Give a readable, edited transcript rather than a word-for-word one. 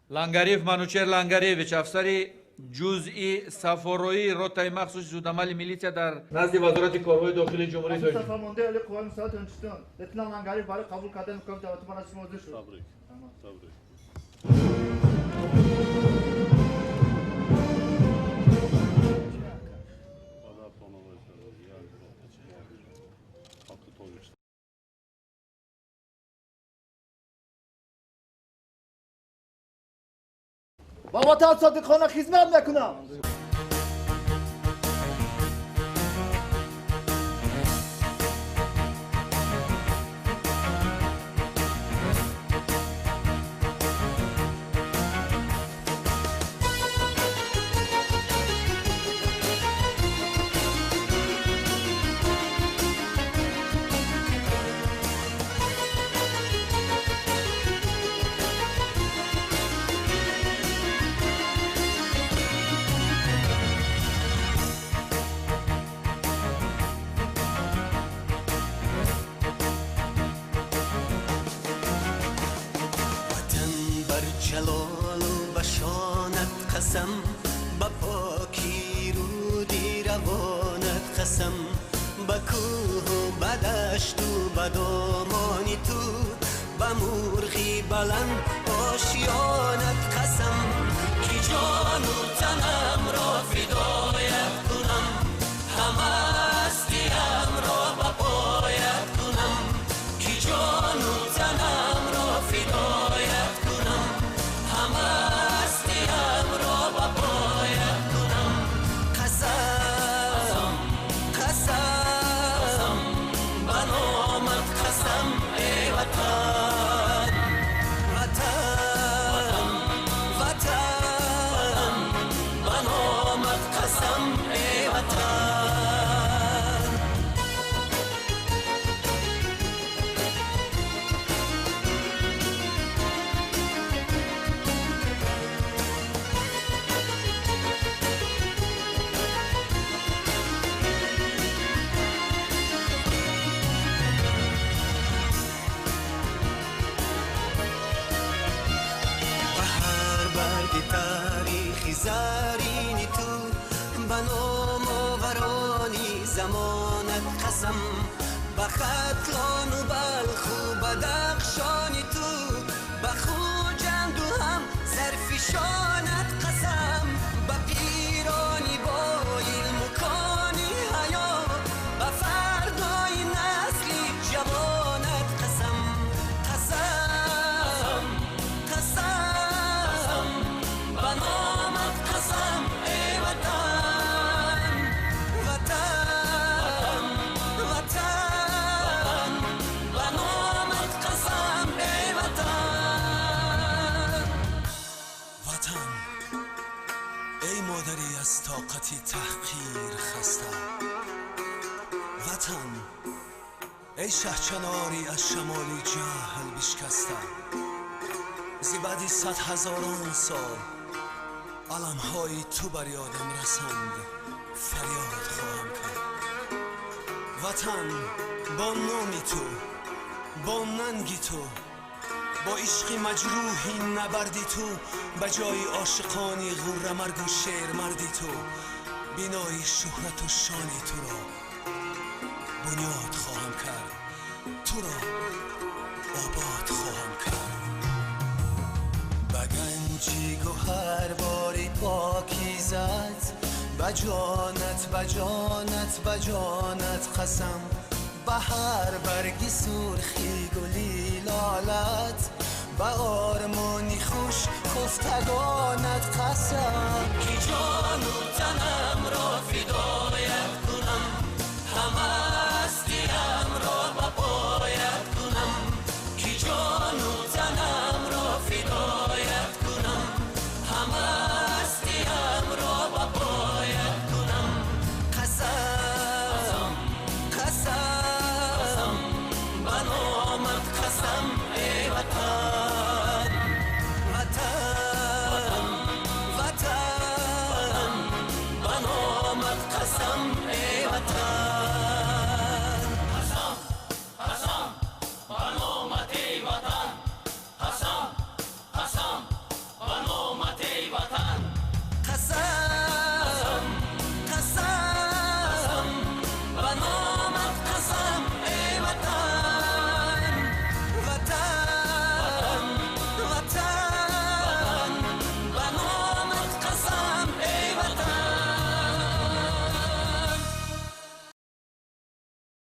Лангариев Манучер Лангариевич, афсари ҷузъи сафороии ротаи махсуси зудамали милитсия дар назди вазорати корҳои дохилии ҷумҳурии тоҷикистон. Фармонда али қувваи мусоидат Тоҷикистон, лейтенант Лангариев барои қабул кардани мукофи давлати мо шумо ҳозир шуд. Табрик. Табрик. با وطن صادقانه خدمت میکنم. جلال و بشانت قسم با پاکی رودی روانت قسم با کوه و بدشت و بدامانی تو با مرغی بلند آشیانت قسم کی جان و تنم را فدایت کنم همه هستیم را با پایت کنم کی جان و تنم را فدایت کنم همه هستیم را با پایت کنم قسم قسم به نامت قسم ای وطن وطن وطن به نامت قسم ای وطن تاریخی زرینی تو به نام آورانی زمانت قسم به ختلان و بلخ و بدخشانی تو به خوجند و هم زرفشانت قسم به پیرانی با علم و کانی حیا به فردای نسلی جوانت قسم قسم قسم به نامت قسم ای وطن وطن وطن به نامت قسم ای وطن وطن ای مادری از طاقتی تحقیر خسته وطن ای شهچناری از شمالی جهل بشکسته زی بعدی 100,000 سال علمهای تو بر یادم رسند فریاد خواهم کرد وطن با نامی تو با ننگی تو با عشقی مجروحی نبردی تو به جای عاشقانی غره مرگ و شیر مردی تو بینای شهرت و شانی تو را بنیاد خواهم کرد تو را آباد خواهم کرد به گنجی گوهر باری پاکیزت به جانت به جانت به جانت قسم به هر برگی سرخی گلی لالت به آرمانی خوش خفتگانت قسم کی جان و تنم را فدا